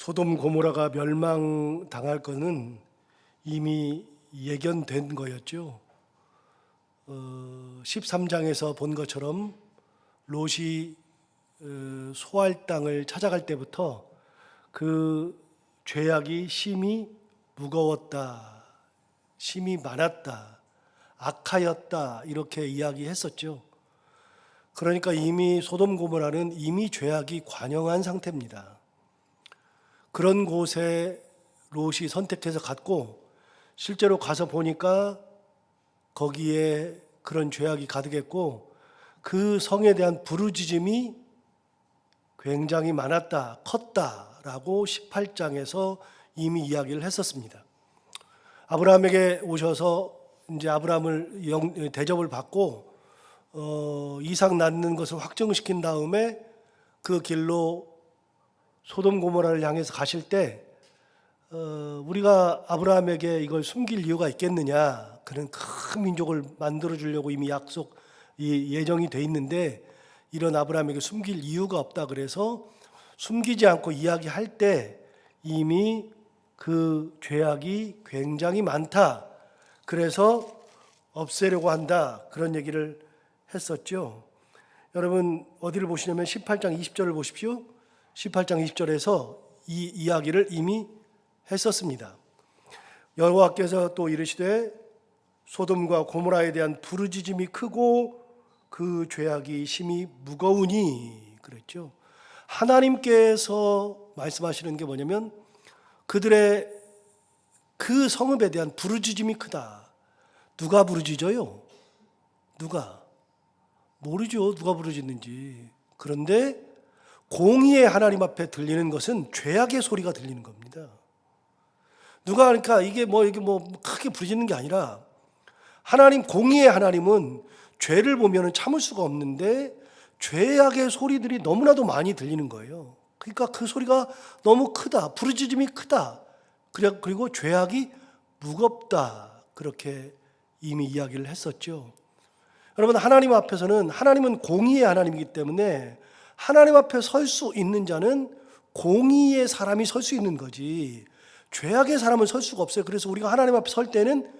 소돔 고모라가 멸망당할 것은 이미 예견된 거였죠. 13장에서 본 것처럼 롯이 소할 땅을 찾아갈 때부터 그 죄악이 심히 무거웠다, 심히 많았다, 악하였다 이렇게 이야기했었죠. 그러니까 이미 소돔 고모라는 이미 죄악이 관영한 상태입니다. 그런 곳에 롯이 선택해서 갔고 실제로 가서 보니까 거기에 그런 죄악이 가득했고 그 성에 대한 부르짖음이 굉장히 많았다, 컸다라고 18장에서 이미 이야기를 했었습니다. 아브라함에게 오셔서 이제 아브라함을 대접을 받고 이삭 낳는 것을 확정시킨 다음에 그 길로 소돔 고모라를 향해서 가실 때 우리가 아브라함에게 이걸 숨길 이유가 있겠느냐, 그런 큰 민족을 만들어 주려고 이미 예정이 돼 있는데 이런 아브라함에게 숨길 이유가 없다, 그래서 숨기지 않고 이야기할 때 이미 그 죄악이 굉장히 많다, 그래서 없애려고 한다, 그런 얘기를 했었죠. 여러분 어디를 보시냐면 18장 20절을 보십시오. 18장 20절에서 이 이야기를 이미 했었습니다. 여호와께서 또 이르시되 소돔과 고모라에 대한 부르짖음이 크고 그 죄악이 심히 무거우니 그랬죠. 하나님께서 말씀하시는 게 뭐냐면 그들의 그 성읍에 대한 부르짖음이 크다. 누가 부르짖어요? 누가? 모르죠, 누가 부르짖는지. 그런데 공의의 하나님 앞에 들리는 것은 죄악의 소리가 들리는 겁니다. 누가 그러니까 이게 크게 부르짖는 게 아니라 하나님, 공의의 하나님은 죄를 보면은 참을 수가 없는데 죄악의 소리들이 너무나도 많이 들리는 거예요. 그러니까 그 소리가 너무 크다, 부르짖음이 크다, 그리고 죄악이 무겁다, 그렇게 이미 이야기를 했었죠. 여러분 하나님 앞에서는, 하나님은 공의의 하나님이기 때문에 하나님 앞에 설 수 있는 자는 공의의 사람이 설 수 있는 거지 죄악의 사람은 설 수가 없어요. 그래서 우리가 하나님 앞에 설 때는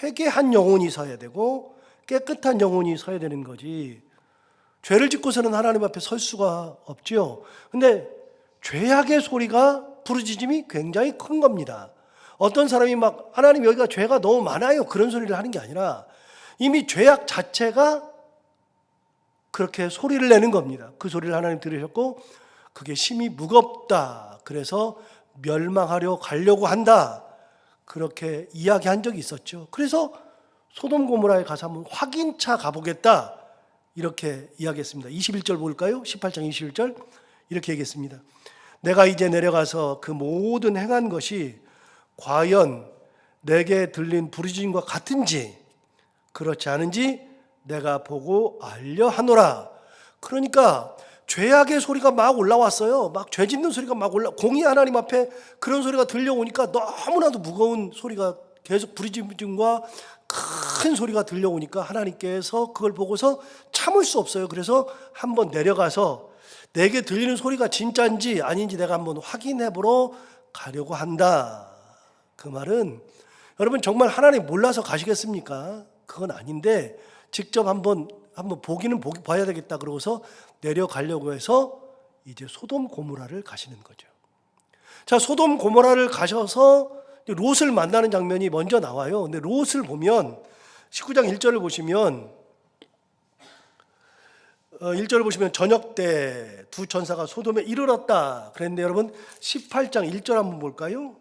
회개한 영혼이 서야 되고 깨끗한 영혼이 서야 되는 거지 죄를 짓고서는 하나님 앞에 설 수가 없죠. 근데 죄악의 소리가, 부르짖음이 굉장히 큰 겁니다. 어떤 사람이 막 하나님 여기가 죄가 너무 많아요 그런 소리를 하는 게 아니라 이미 죄악 자체가 그렇게 소리를 내는 겁니다. 그 소리를 하나님 들으셨고 그게 심히 무겁다, 그래서 멸망하려 가려고 한다, 그렇게 이야기한 적이 있었죠. 그래서 소돔 고모라에 가서 한번 확인차 가보겠다 이렇게 이야기했습니다. 21절 볼까요? 18장 21절 이렇게 얘기했습니다. 내가 이제 내려가서 그 모든 행한 것이 과연 내게 들린 부르짖음과 같은지 그렇지 않은지 내가 보고 알려 하노라. 그러니까 죄악의 소리가 막 올라왔어요. 막 죄 짓는 소리가 막 공의 하나님 앞에 그런 소리가 들려오니까 너무나도 무거운 소리가 계속 부르짖음과 큰 소리가 들려오니까 하나님께서 그걸 보고서 참을 수 없어요. 그래서 한번 내려가서 내게 들리는 소리가 진짜인지 아닌지 내가 한번 확인해 보러 가려고 한다. 그 말은 여러분 정말 하나님 몰라서 가시겠습니까? 그건 아닌데 직접 한번 보기는 봐야 되겠다 그러고서 내려가려고 해서 이제 소돔 고모라를 가시는 거죠. 자, 소돔 고모라를 가셔서 롯을 만나는 장면이 먼저 나와요. 근데 롯을 보면 19장 1절을 보시면 1절을 보시면 저녁 때 두 천사가 소돔에 이르렀다 그랬는데 여러분 18장 1절 한번 볼까요?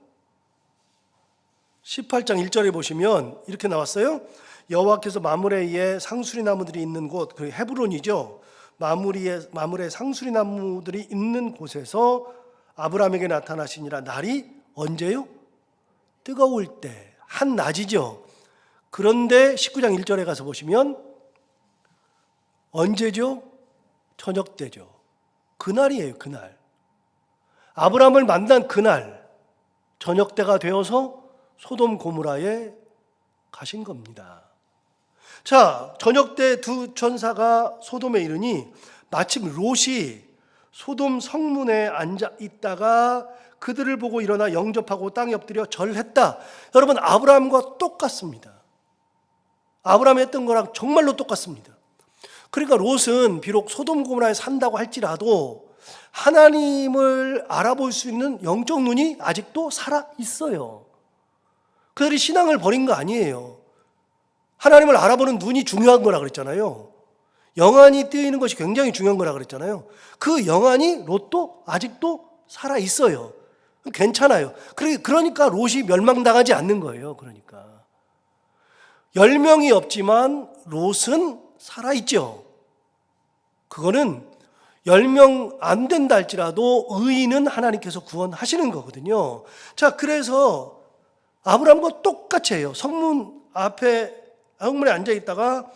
18장 1절에 보시면 이렇게 나왔어요. 여호와께서 마므레에 상수리 나무들이 있는 곳, 그 헤브론이죠. 마므레 상수리 나무들이 있는 곳에서 아브라함에게 나타나시니라. 날이 언제요? 뜨거울 때, 한낮이죠. 그런데 19장 1절에 가서 보시면 언제죠? 저녁 때죠. 그날이에요, 그날. 아브라함을 만난 그날 저녁 때가 되어서 소돔 고모라에 가신 겁니다. 자, 저녁 때 두 천사가 소돔에 이르니 마침 롯이 소돔 성문에 앉아 있다가 그들을 보고 일어나 영접하고 땅에 엎드려 절했다. 여러분, 아브라함과 똑같습니다. 아브라함이 했던 거랑 정말로 똑같습니다. 그러니까 롯은 비록 소돔 고모라에 산다고 할지라도 하나님을 알아볼 수 있는 영적 눈이 아직도 살아 있어요. 그들이 신앙을 버린 거 아니에요. 하나님을 알아보는 눈이 중요한 거라 그랬잖아요. 영안이 뜨이는 것이 굉장히 중요한 거라 그랬잖아요. 그 영안이 롯도 아직도 살아 있어요. 괜찮아요. 그러니까 롯이 멸망당하지 않는 거예요. 그러니까 10명이 없지만 롯은 살아있죠. 그거는 10명 안 된다 할지라도 의인은 하나님께서 구원하시는 거거든요. 자, 그래서 아브라함과 똑같이 해요. 성문 앞에 성문에 앉아 있다가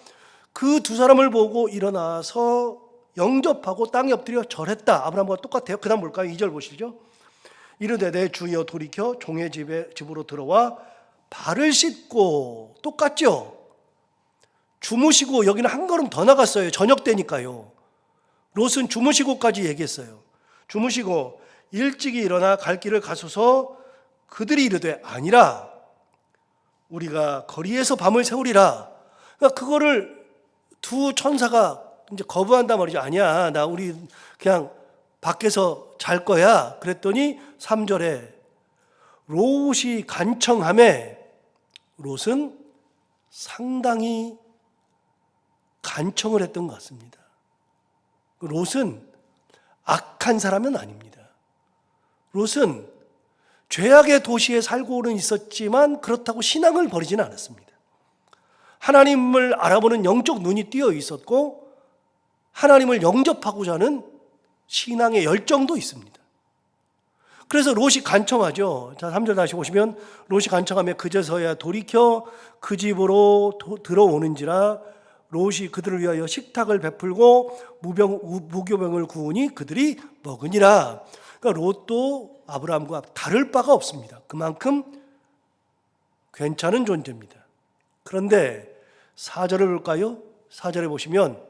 그 두 사람을 보고 일어나서 영접하고 땅에 엎드려 절했다. 아브라함과 똑같아요. 그 다음 볼까요? 2절 보시죠. 이르되 내 주여 돌이켜 종의 집으로 들어와 발을 씻고, 똑같죠? 주무시고, 여기는 한 걸음 더 나갔어요. 저녁 때니까요. 롯은 주무시고까지 얘기했어요. 주무시고 일찍이 일어나 갈 길을 가소서. 그들이 이르되 아니라 우리가 거리에서 밤을 새우리라. 그러니까 그거를 두 천사가 이제 거부한단 말이죠. 아니야, 우리 그냥 밖에서 잘 거야. 그랬더니 3절에 롯이 간청하매, 롯은 상당히 간청을 했던 것 같습니다. 롯은 악한 사람은 아닙니다. 롯은 죄악의 도시에 살고는 있었지만 그렇다고 신앙을 버리지는 않았습니다. 하나님을 알아보는 영적 눈이 띄어 있었고 하나님을 영접하고자 하는 신앙의 열정도 있습니다. 그래서 롯이 간청하죠. 자, 3절 다시 보시면 롯이 간청하며 그제서야 돌이켜 그 집으로 들어오는지라. 롯이 그들을 위하여 식탁을 베풀고 무교병을 구우니 그들이 먹으니라. 그러니까 롯도 아브라함과 다를 바가 없습니다. 그만큼 괜찮은 존재입니다. 그런데 4절을 볼까요? 4절에 보시면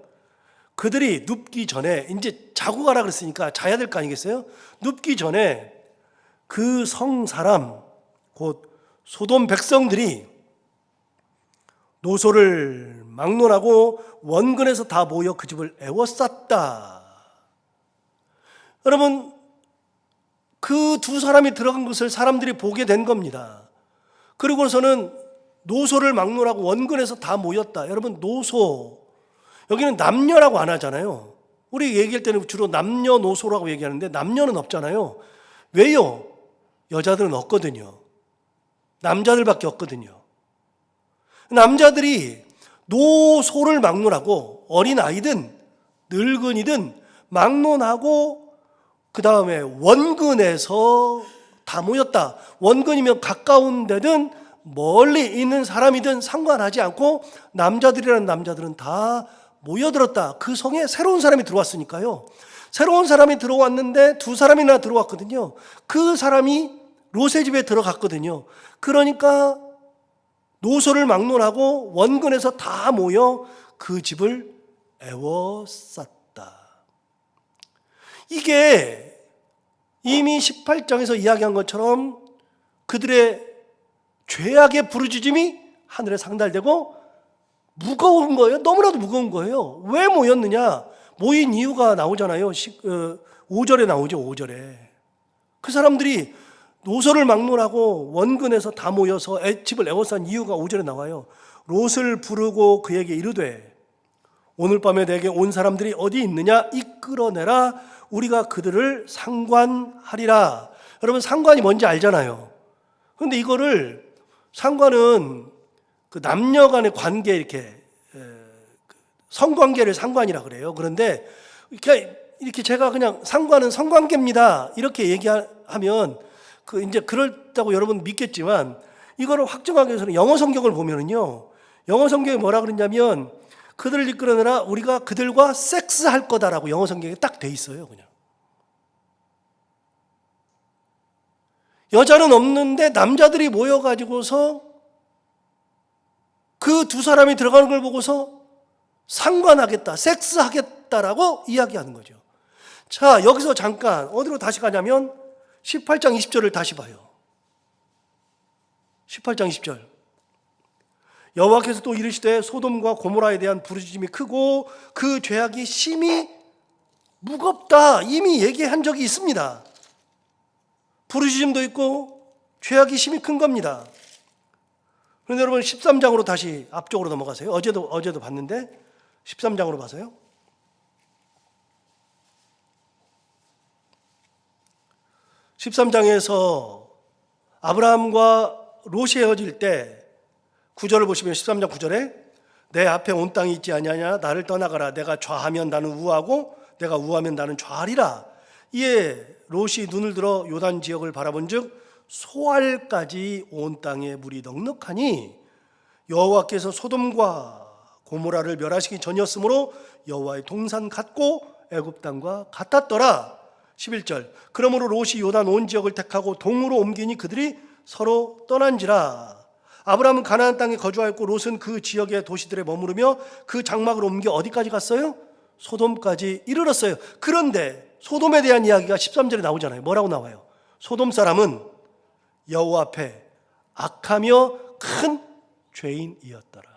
그들이 눕기 전에, 이제 자고 가라 그랬으니까 자야 될 거 아니겠어요? 눕기 전에 그 성 사람, 곧 소돔 백성들이 노소를 막론하고 원근에서 다 모여 그 집을 애워쌌다. 여러분, 그 두 사람이 들어간 것을 사람들이 보게 된 겁니다. 그리고서는 노소를 막론하고 원근에서 다 모였다. 여러분, 노소, 여기는 남녀라고 안 하잖아요. 우리 얘기할 때는 주로 남녀노소라고 얘기하는데 남녀는 없잖아요. 왜요? 여자들은 없거든요. 남자들밖에 없거든요. 남자들이 노소를 막론하고, 어린아이든 늙은이든 막론하고 그 다음에 원근에서 다 모였다. 원근이면 가까운 데든 멀리 있는 사람이든 상관하지 않고 남자들이라는 남자들은 다 모여들었다. 그 성에 새로운 사람이 들어왔으니까요. 새로운 사람이 들어왔는데 두 사람이나 들어왔거든요. 그 사람이 롯의 집에 들어갔거든요. 그러니까 노소를 막론하고 원근에서 다 모여 그 집을 애워쌌다. 이게 이미 18장에서 이야기한 것처럼 그들의 죄악의 부르짖음이 하늘에 상달되고 무거운 거예요. 너무나도 무거운 거예요. 왜 모였느냐? 모인 이유가 나오잖아요. 5절에 나오죠. 5절에. 그 사람들이 노소를 막론하고 원근에서 다 모여서 집을 애워싼 이유가 5절에 나와요. 롯을 부르고 그에게 이르되 오늘 밤에 내게 온 사람들이 어디 있느냐? 이끌어내라. 우리가 그들을 상관하리라. 여러분, 상관이 뭔지 알잖아요. 그런데 이거를, 상관은 그 남녀 간의 관계, 이렇게 성관계를 상관이라 그래요. 그런데 이렇게 제가 그냥 상관은 성관계입니다 이렇게 얘기하면 이제 그렇다고 여러분 믿겠지만, 이거를 확정하기 위해서는 영어 성경을 보면은요, 영어 성경에 뭐라 그러냐면 그들을 이끌어내라, 우리가 그들과 섹스할 거다라고 영어 성경에 딱 돼 있어요. 그냥 여자는 없는데 남자들이 모여가지고서 그 두 사람이 들어가는 걸 보고서 상관하겠다, 섹스하겠다라고 이야기하는 거죠. 자, 여기서 잠깐 어디로 다시 가냐면 18장 20절을 다시 봐요. 18장 20절. 여호와께서 또 이르시되 소돔과 고모라에 대한 부르짖음이 크고 그 죄악이 심히 무겁다. 이미 얘기한 적이 있습니다. 부르짖음도 있고 죄악이 심히 큰 겁니다. 그런데 여러분 13장으로 다시 앞쪽으로 넘어가세요. 어제도 봤는데 13장으로 봐서요. 13장에서 아브라함과 롯이 헤어질 때 9절을 보시면 13장 9절에 내 앞에 온 땅이 있지 아니하냐 나를 떠나가라 내가 좌하면 나는 우하고 내가 우하면 나는 좌하리라. 이에 롯이 눈을 들어 요단 지역을 바라본즉 소알까지 온 땅에 물이 넉넉하니 여호와께서 소돔과 고모라를 멸하시기 전이었으므로 여호와의 동산 같고 애굽 땅과 같았더라. 11절. 그러므로 롯이 요단 온 지역을 택하고 동으로 옮기니 그들이 서로 떠난지라. 아브라함은 가나안 땅에 거주하였고 롯은 그 지역의 도시들에 머무르며 그 장막을 옮겨 어디까지 갔어요? 소돔까지 이르렀어요. 그런데 소돔에 대한 이야기가 13절에 나오잖아요. 뭐라고 나와요? 소돔 사람은 여호와 앞에 악하며 큰 죄인이었더라.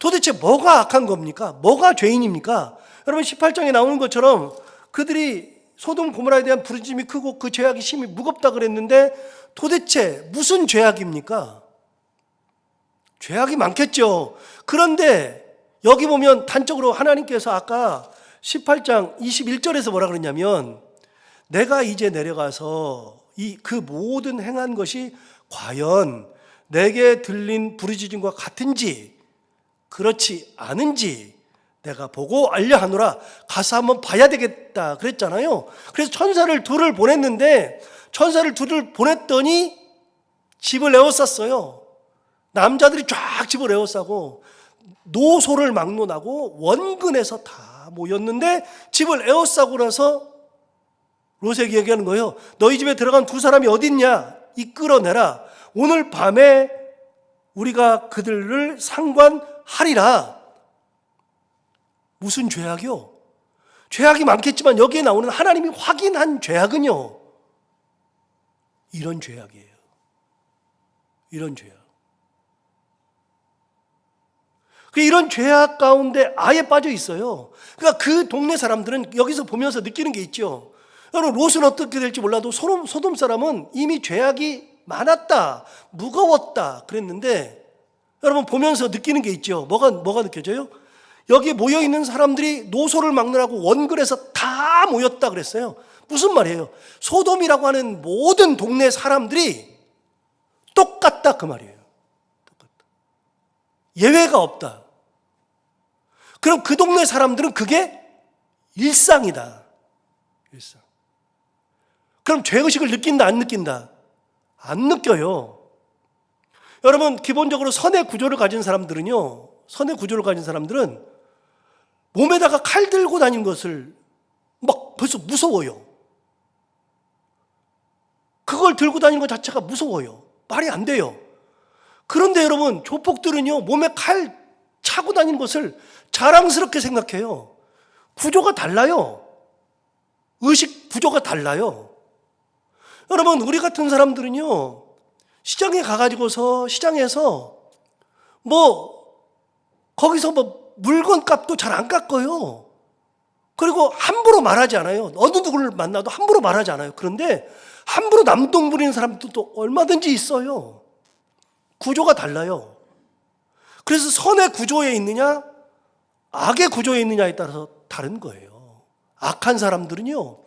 도대체 뭐가 악한 겁니까? 뭐가 죄인입니까? 여러분 18장에 나오는 것처럼 그들이 소돔 고모라에 대한 부르짖음이 크고 그 죄악이 심히 무겁다 그랬는데 도대체 무슨 죄악입니까? 죄악이 많겠죠. 그런데 여기 보면 단적으로 하나님께서 아까 18장 21절에서 뭐라 그랬냐면 내가 이제 내려가서 그 모든 행한 것이 과연 내게 들린 부르짖음과 같은지 그렇지 않은지 내가 보고 알려하노라. 가서 한번 봐야 되겠다 그랬잖아요. 그래서 천사를 둘을 보냈는데 천사를 둘을 보냈더니 집을 에워쌌어요. 남자들이 쫙 집을 에워싸고 노소를 막론하고 원근에서 다 모였는데 집을 에워싸고 나서 롯에게 얘기하는 거예요. 너희 집에 들어간 두 사람이 어디 있냐? 이끌어내라. 오늘 밤에 우리가 그들을 상관하리라. 무슨 죄악이요? 죄악이 많겠지만 여기에 나오는 하나님이 확인한 죄악은요, 이런 죄악이에요. 이런 죄악. 이런 죄악 가운데 아예 빠져 있어요. 그러니까 그 동네 사람들은 여기서 보면서 느끼는 게 있죠. 여러분 롯은 어떻게 될지 몰라도 소돔 사람은 이미 죄악이 많았다, 무거웠다 그랬는데 여러분 보면서 느끼는 게 있죠. 뭐가 느껴져요? 여기 모여있는 사람들이 노소를 막느라고 원근에서 다 모였다 그랬어요. 무슨 말이에요? 소돔이라고 하는 모든 동네 사람들이 똑같다 그 말이에요. 똑같다. 예외가 없다. 그럼 그 동네 사람들은 그게 일상이다. 일상. 그럼 죄의식을 느낀다 안 느낀다? 안 느껴요. 여러분 기본적으로 선의 구조를 가진 사람들은 몸에다가 칼 들고 다니는 것을 막 벌써 무서워요. 그걸 들고 다니는 것 자체가 무서워요. 말이 안 돼요. 그런데 여러분 조폭들은요 몸에 칼 차고 다니는 것을 자랑스럽게 생각해요. 구조가 달라요. 의식 구조가 달라요. 여러분 우리 같은 사람들은요 시장에 가가지고서 시장에서 거기서 물건 값도 잘 안 깎아요. 그리고 함부로 말하지 않아요. 어느 누구를 만나도 함부로 말하지 않아요. 그런데 함부로 남동 부리는 사람들도 얼마든지 있어요. 구조가 달라요. 그래서 선의 구조에 있느냐 악의 구조에 있느냐에 따라서 다른 거예요. 악한 사람들은요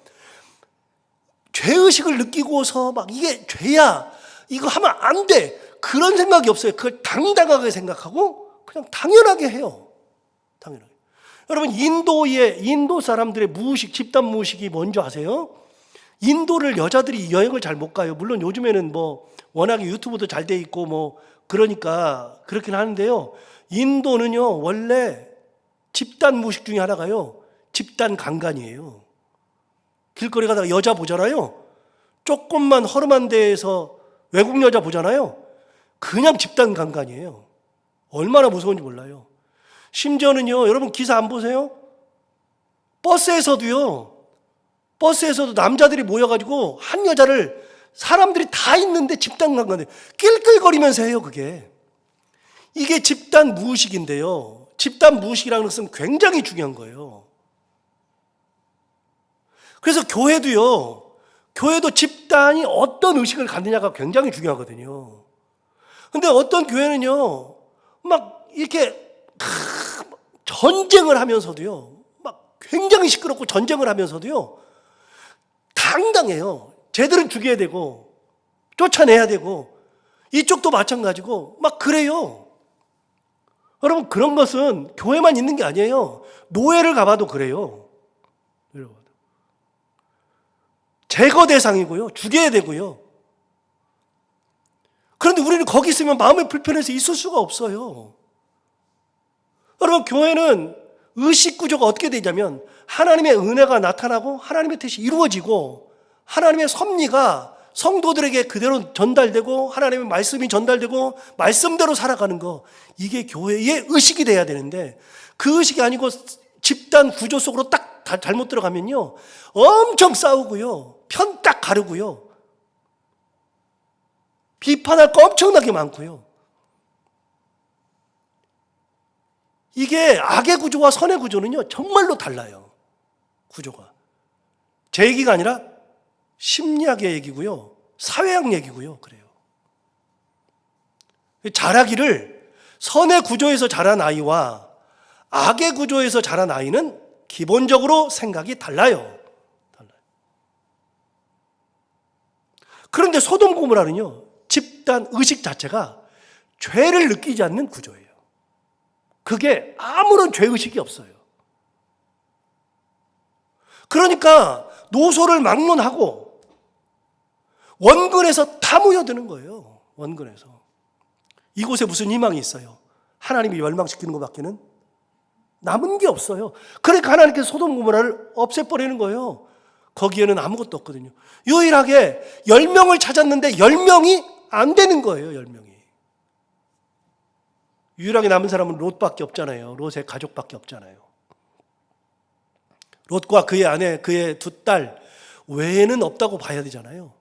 죄의식을 느끼고서 막 이게 죄야 이거 하면 안 돼 그런 생각이 없어요. 그걸 당당하게 생각하고 그냥 당연하게 해요. 당연하게. 여러분 인도 사람들의 무의식, 집단 무의식이 뭔지 아세요? 인도를 여자들이 여행을 잘 못 가요. 물론 요즘에는 워낙에 유튜브도 잘 돼 있고 그러니까 그렇긴 하는데요. 인도는요 원래 집단 무의식 중에 하나가요 집단 강간이에요. 길거리 가다가 여자 보잖아요. 조금만 허름한 데에서 외국 여자 보잖아요. 그냥 집단 강간이에요. 얼마나 무서운지 몰라요. 심지어는요 여러분 기사 안 보세요? 버스에서도 남자들이 모여가지고 한 여자를 사람들이 다 있는데 집단 강간을 낄낄거리면서 해요. 그게 이게 집단 무의식인데요. 집단 무의식이라는 것은 굉장히 중요한 거예요. 그래서 교회도 집단이 어떤 의식을 갖느냐가 굉장히 중요하거든요. 근데 어떤 교회는요, 막 이렇게 전쟁을 하면서도요, 막 굉장히 시끄럽고 전쟁을 하면서도요, 당당해요. 쟤들은 죽여야 되고, 쫓아내야 되고, 이쪽도 마찬가지고, 막 그래요. 여러분, 그런 것은 교회만 있는 게 아니에요. 노예를 가봐도 그래요. 제거 대상이고요. 죽여야 되고요. 그런데 우리는 거기 있으면 마음이 불편해서 있을 수가 없어요. 여러분, 교회는 의식 구조가 어떻게 되냐면 하나님의 은혜가 나타나고 하나님의 뜻이 이루어지고 하나님의 섭리가 성도들에게 그대로 전달되고 하나님의 말씀이 전달되고 말씀대로 살아가는 거, 이게 교회의 의식이 돼야 되는데 그 의식이 아니고 집단 구조 속으로 딱 잘못 들어가면요, 엄청 싸우고요, 편 딱 가르고요, 비판할 거 엄청나게 많고요. 이게 악의 구조와 선의 구조는요, 정말로 달라요. 구조가. 제 얘기가 아니라 심리학의 얘기고요, 사회학 얘기고요. 그래요. 자라기를 선의 구조에서 자란 아이와 악의 구조에서 자란 아이는 기본적으로 생각이 달라요. 그런데 소돔 고모라는요, 집단 의식 자체가 죄를 느끼지 않는 구조예요. 그게 아무런 죄의식이 없어요. 그러니까 노소를 막론하고 원근에서 다 모여드는 거예요. 원근에서. 이곳에 무슨 희망이 있어요? 하나님이 멸망시키는 것밖에는 남은 게 없어요. 그러니까 하나님께서 소돔 고모라를 없애버리는 거예요. 거기에는 아무것도 없거든요. 유일하게 10명을 찾았는데 10명이 안 되는 거예요. 10명이. 유일하게 남은 사람은 롯밖에 없잖아요. 롯의 가족밖에 없잖아요. 롯과 그의 아내, 그의 두 딸 외에는 없다고 봐야 되잖아요.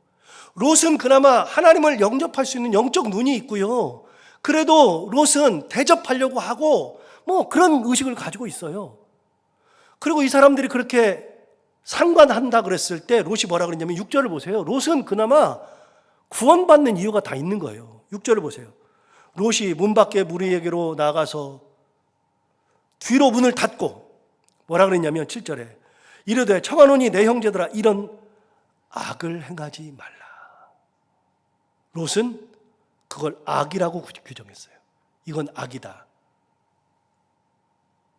롯은 그나마 하나님을 영접할 수 있는 영적 눈이 있고요. 그래도 롯은 대접하려고 하고 뭐 그런 의식을 가지고 있어요. 그리고 이 사람들이 그렇게 상관한다 그랬을 때 롯이 뭐라 그랬냐면 6절을 보세요. 롯은 그나마 구원받는 이유가 다 있는 거예요. 6절을 보세요. 롯이 문 밖에 무리에게로 나가서 뒤로 문을 닫고 뭐라 그랬냐면 7절에 이르되 청하노니 내 형제들아 이런 악을 행하지 말라. 롯은 그걸 악이라고 규정했어요. 이건 악이다.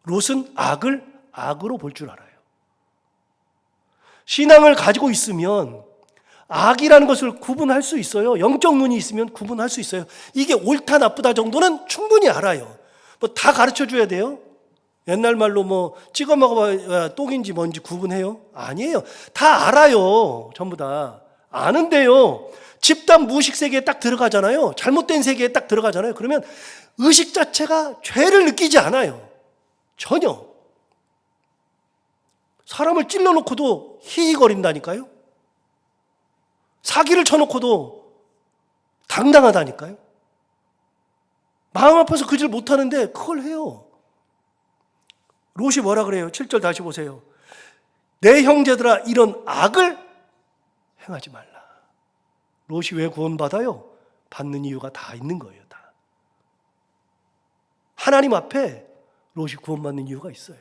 롯은 악을 악으로 볼 줄 알아요. 신앙을 가지고 있으면 악이라는 것을 구분할 수 있어요. 영적 눈이 있으면 구분할 수 있어요. 이게 옳다 나쁘다 정도는 충분히 알아요. 뭐 다 가르쳐 줘야 돼요? 옛날 말로 뭐 찍어 먹어봐야 똥인지 뭔지 구분해요? 아니에요. 다 알아요. 전부 다 아는데요, 집단 무의식 세계에 딱 들어가잖아요. 잘못된 세계에 딱 들어가잖아요. 그러면 의식 자체가 죄를 느끼지 않아요. 전혀. 사람을 찔러놓고도 히히거린다니까요. 사기를 쳐놓고도 당당하다니까요. 마음 아파서 그 짓을 못하는데 그걸 해요. 롯이 뭐라 그래요? 7절 다시 보세요. 내 형제들아 이런 악을 행하지 말라. 롯이 왜 구원받아요? 받는 이유가 다 있는 거예요. 다. 하나님 앞에 롯이 구원받는 이유가 있어요.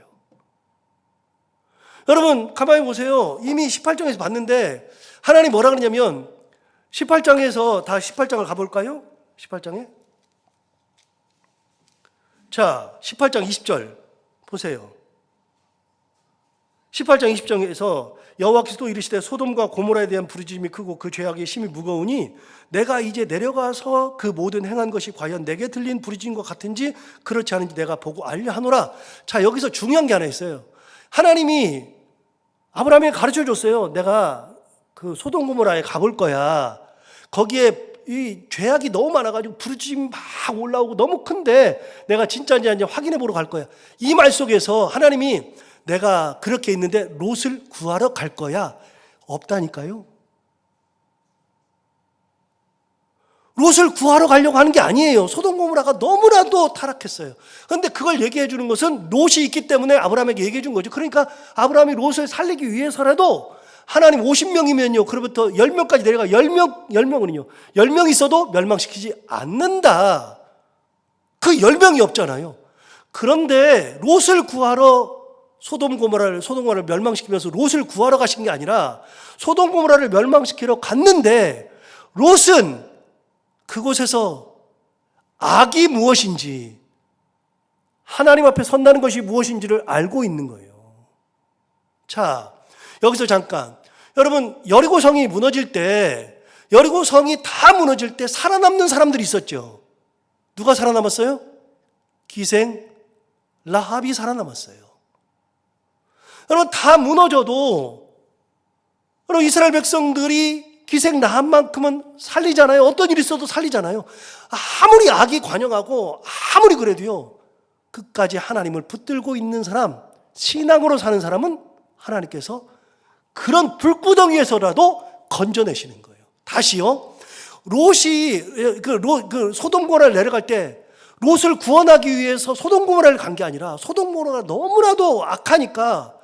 여러분 가만히 보세요. 이미 18장에서 봤는데 하나님 뭐라 그러냐면 18장에서 다 18장을 가볼까요? 18장에 자 18장 20절 보세요. 18장 20장에서 여호와께서 또 이르시되 소돔과 고모라에 대한 부르짖음이 크고 그 죄악이 심히 무거우니 내가 이제 내려가서 그 모든 행한 것이 과연 내게 들린 부르짖음과 같은지 그렇지 않은지 내가 보고 알려 하노라. 자 여기서 중요한 게 하나 있어요. 하나님이 아브라함에게 가르쳐 줬어요. 내가 그 소돔 고모라에 가볼 거야. 거기에 이 죄악이 너무 많아가지고 부르짖음이 막 올라오고 너무 큰데 내가 진짜인지 아닌지 확인해 보러 갈 거야. 이 말 속에서 하나님이 내가 그렇게 있는데 롯을 구하러 갈 거야. 없다니까요. 롯을 구하러 가려고 하는 게 아니에요. 소돔 고모라가 너무나도 타락했어요. 그런데 그걸 얘기해 주는 것은 롯이 있기 때문에 아브라함에게 얘기해 준 거죠. 그러니까 아브라함이 롯을 살리기 위해서라도 하나님 50명이면요. 그로부터 10명까지 내려가 10명은요. 10명 있어도 멸망시키지 않는다. 그 10명이 없잖아요. 그런데 롯을 구하러 소돔 고모라를 멸망시키면서 롯을 구하러 가신 게 아니라 소돔 고모라를 멸망시키러 갔는데 롯은 그곳에서 악이 무엇인지 하나님 앞에 선다는 것이 무엇인지를 알고 있는 거예요. 자, 여기서 잠깐 여러분 여리고성이 무너질 때 여리고성이 다 무너질 때 살아남는 사람들이 있었죠. 누가 살아남았어요? 기생 라합이 살아남았어요. 여러분 다 무너져도 여러분 이스라엘 백성들이 기생 라합만큼은 살리잖아요. 어떤 일이 있어도 살리잖아요. 아무리 악이 관영하고 아무리 그래도요. 끝까지 하나님을 붙들고 있는 사람, 신앙으로 사는 사람은 하나님께서 그런 불구덩이에서라도 건져내시는 거예요. 다시요. 롯이 소돔 고모라를 내려갈 때 롯을 구원하기 위해서 소돔 고모라를 간 게 아니라 소돔 고모라가 너무나도 악하니까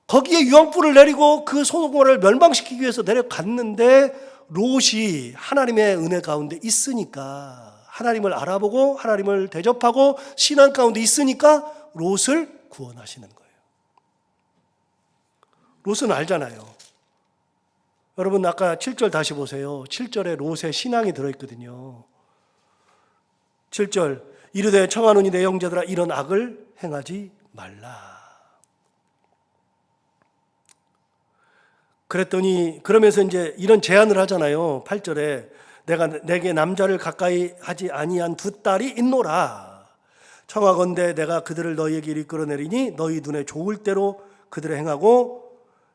거기에 유황불을 내리고 그 소돔 고모라를 멸망시키기 위해서 내려갔는데 롯이 하나님의 은혜 가운데 있으니까 하나님을 알아보고 하나님을 대접하고 신앙 가운데 있으니까 롯을 구원하시는 거예요. 롯은 알잖아요. 여러분 아까 7절 다시 보세요. 7절에 롯의 신앙이 들어있거든요. 7절 이르되 청하노니 내 형제들아 이런 악을 행하지 말라. 그랬더니 그러면서 이제 이런 제안을 하잖아요. 8절에 내게 남자를 가까이 하지 아니한 두 딸이 있노라. 청하건대 내가 그들을 너희에게 이끌어내리니 너희 눈에 좋을 대로 그들을 행하고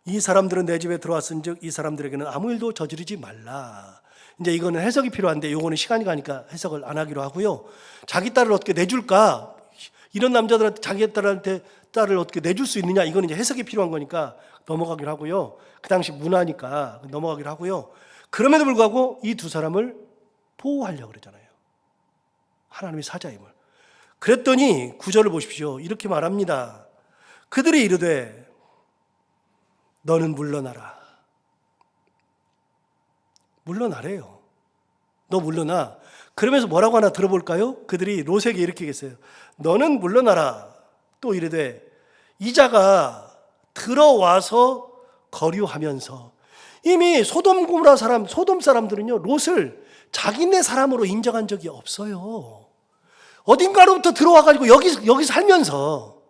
이 사람들은 내 집에 들어왔은즉 이 사람들에게는 아무 일도 저지르지 말라. 이제 이거는 해석이 필요한데 요거는 시간이 가니까 해석을 안 하기로 하고요. 자기 딸을 어떻게 내줄까? 이런 남자들한테 자기 딸을 어떻게 내줄 수 있느냐? 이거는 이제 해석이 필요한 거니까 넘어가기로 하고요. 그 당시 문화니까 넘어가기로 하고요. 그럼에도 불구하고 이 두 사람을 보호하려고 그러잖아요. 하나님의 사자임을. 그랬더니 9절을 보십시오. 이렇게 말합니다. 그들이 이르되 너는 물러나라. 물러나래요. 너 물러나. 그러면서 뭐라고 하나 들어볼까요? 그들이 롯에게 이렇게 얘기했어요. 너는 물러나라. 또 이르되 이자가 들어와서 거류하면서 이미 소돔 고모라 소돔 사람들은요 롯을 자기네 사람으로 인정한 적이 없어요. 어딘가로부터 들어와가지고 여기 살면서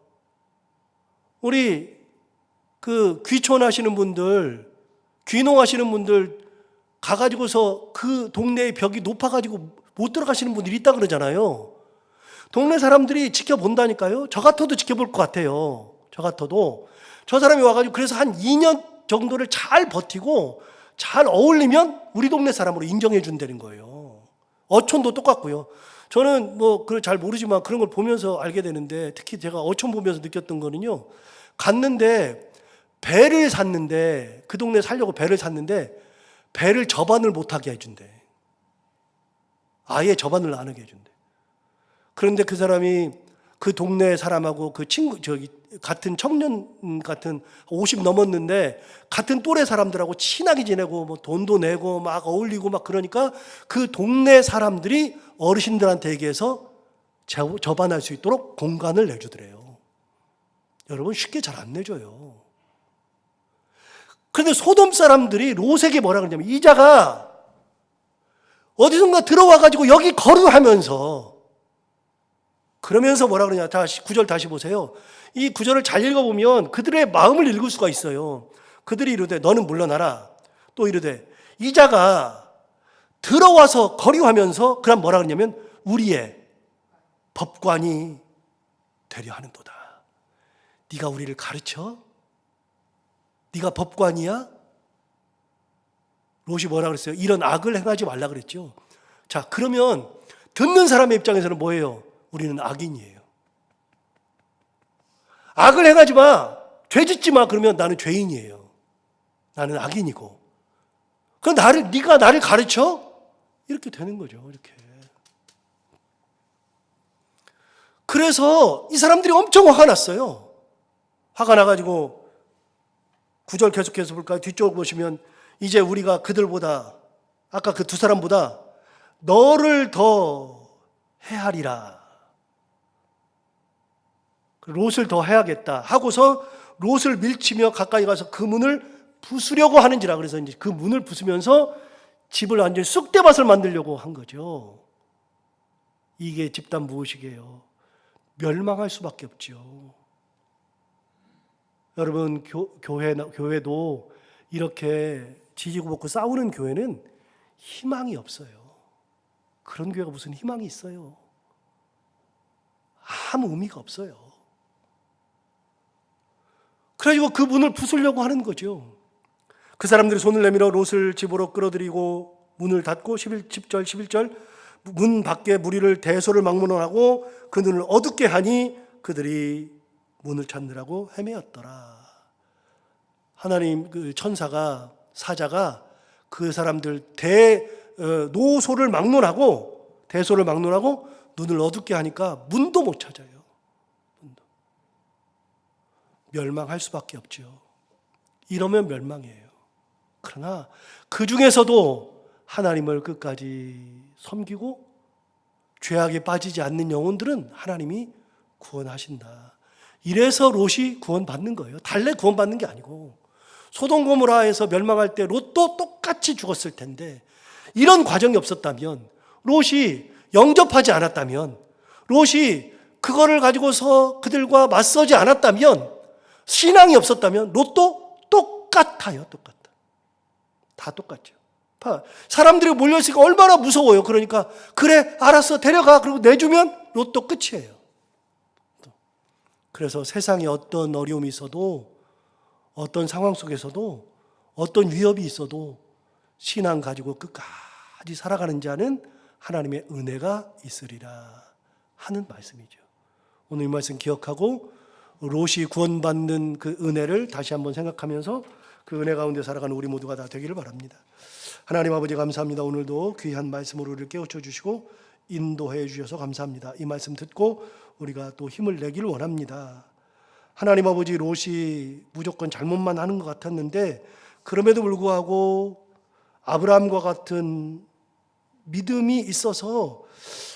우리 그 귀촌하시는 분들, 귀농하시는 분들 가가지고서 그 동네의 벽이 높아가지고 못 들어가시는 분들이 있다 그러잖아요. 동네 사람들이 지켜본다니까요. 저 같아도 지켜볼 것 같아요. 저 같아도. 저 사람이 와가지고 그래서 한 2년 정도를 잘 버티고 잘 어울리면 우리 동네 사람으로 인정해 준다는 거예요. 어촌도 똑같고요. 저는 뭐 잘 모르지만 그런 걸 보면서 알게 되는데 특히 제가 어촌 보면서 느꼈던 거는요. 갔는데 배를 샀는데 그 동네 살려고 배를 샀는데 배를 접안을 못하게 해준대. 아예 접안을 안 하게 해준대. 그런데 그 사람이 그 동네 사람하고 그 친구 같은 청년 같은 50 넘었는데 같은 또래 사람들하고 친하게 지내고 뭐 돈도 내고 막 어울리고 막 그러니까 그 동네 사람들이 어르신들한테 얘기해서 접안할 수 있도록 공간을 내주더래요. 여러분 쉽게 잘 안 내줘요. 그런데 소돔 사람들이 롯에게 뭐라 그러냐면 이자가 어디선가 들어와가지고 여기 거류하면서 그러면서 뭐라 그러냐. 다시 9절 다시 보세요. 이 9절을 잘 읽어보면 그들의 마음을 읽을 수가 있어요. 그들이 이르되 너는 물러나라. 또 이르되 이자가 들어와서 거류하면서 그럼 뭐라 그러냐면 우리의 법관이 되려 하는도다. 네가 우리를 가르쳐? 네가 법관이야? 롯이 뭐라 그랬어요? 이런 악을 행하지 말라 그랬죠. 자, 그러면 듣는 사람의 입장에서는 뭐예요? 우리는 악인이에요. 악을 행하지 마. 죄 짓지 마. 그러면 나는 죄인이에요. 나는 악인이고. 그럼 네가 나를 가르쳐? 이렇게 되는 거죠. 이렇게. 그래서 이 사람들이 엄청 화가 났어요. 화가 나가지고 9절 계속해서 볼까요? 뒤쪽 보시면 이제 우리가 그들보다 아까 그 두 사람보다 너를 더 해하리라. 롯을 더 해야겠다 하고서 롯을 밀치며 가까이 가서 그 문을 부수려고 하는지라. 그래서 이제 그 문을 부수면서 집을 완전히 쑥대밭을 만들려고 한 거죠. 이게 집단 무엇이게요? 멸망할 수밖에 없죠. 여러분 교회도 이렇게 지지고 볶고 싸우는 교회는 희망이 없어요. 그런 교회가 무슨 희망이 있어요? 아무 의미가 없어요. 그래가지고 그 문을 부수려고 하는 거죠. 그 사람들이 손을 내밀어 롯을 집으로 끌어들이고 문을 닫고 10절 11절 문 밖에 무리를 대소를 막론하고 그 눈을 어둡게 하니 그들이 문을 찾느라고 헤매었더라. 하나님 그 천사가 사자가 그 사람들 노소를 막론하고 대소를 막론하고 눈을 어둡게 하니까 문도 못 찾아요. 문도. 멸망할 수밖에 없죠. 이러면 멸망이에요. 그러나 그 중에서도 하나님을 끝까지 섬기고 죄악에 빠지지 않는 영혼들은 하나님이 구원하신다. 이래서 롯이 구원받는 거예요. 달래 구원받는 게 아니고. 소돔 고모라에서 멸망할 때 롯도 똑같이 죽었을 텐데 이런 과정이 없었다면, 롯이 영접하지 않았다면, 롯이 그거를 가지고서 그들과 맞서지 않았다면, 신앙이 없었다면 롯도 똑같아요. 똑같아. 다 똑같죠. 사람들이 몰려있으니까 얼마나 무서워요. 그러니까 그래 알았어 데려가 그리고 내주면 롯도 끝이에요. 그래서 세상에 어떤 어려움이 있어도, 어떤 상황 속에서도, 어떤 위협이 있어도 신앙 가지고 끝까지 살아가는 자는 하나님의 은혜가 있으리라 하는 말씀이죠. 오늘 이 말씀 기억하고 롯이 구원받는 그 은혜를 다시 한번 생각하면서 그 은혜 가운데 살아가는 우리 모두가 다 되기를 바랍니다. 하나님 아버지 감사합니다. 오늘도 귀한 말씀으로 우리를 깨우쳐 주시고 인도해 주셔서 감사합니다. 이 말씀 듣고 우리가 또 힘을 내기를 원합니다. 하나님 아버지, 롯이 무조건 잘못만 하는 것 같았는데 그럼에도 불구하고 아브라함과 같은 믿음이 있어서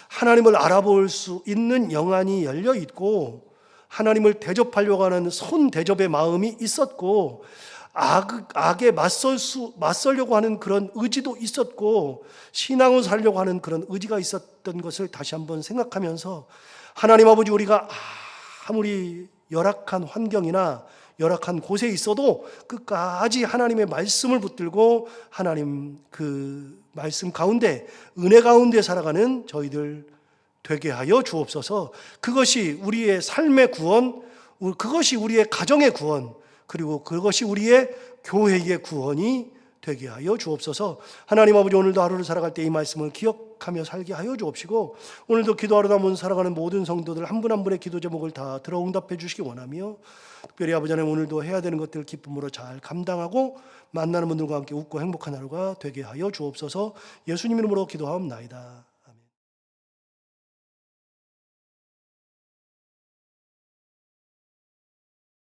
하나님을 알아볼 수 있는 영안이 열려 있고 하나님을 대접하려고 하는 손 대접의 마음이 있었고 악에 맞설려고 하는 그런 의지도 있었고 신앙을 살려고 하는 그런 의지가 있었던 것을 다시 한번 생각하면서 하나님 아버지, 우리가 아무리 열악한 환경이나 열악한 곳에 있어도 끝까지 하나님의 말씀을 붙들고 하나님 그 말씀 가운데, 은혜 가운데 살아가는 저희들 되게 하여 주옵소서. 그것이 우리의 삶의 구원, 그것이 우리의 가정의 구원, 그리고 그것이 우리의 교회의 구원이 되게 하여 주옵소서. 하나님 아버지, 오늘도 하루를 살아갈 때 이 말씀을 기억하며 살게 하여 주옵시고 오늘도 기도하러 나온 살아가는 모든 성도들 한 분 한 분의 기도 제목을 다 들어 응답해 주시기 원하며, 특별히 아버지 하나님 오늘도 해야 되는 것들 기쁨으로 잘 감당하고 만나는 분들과 함께 웃고 행복한 하루가 되게 하여 주옵소서. 예수님 이름으로 기도하옵나이다.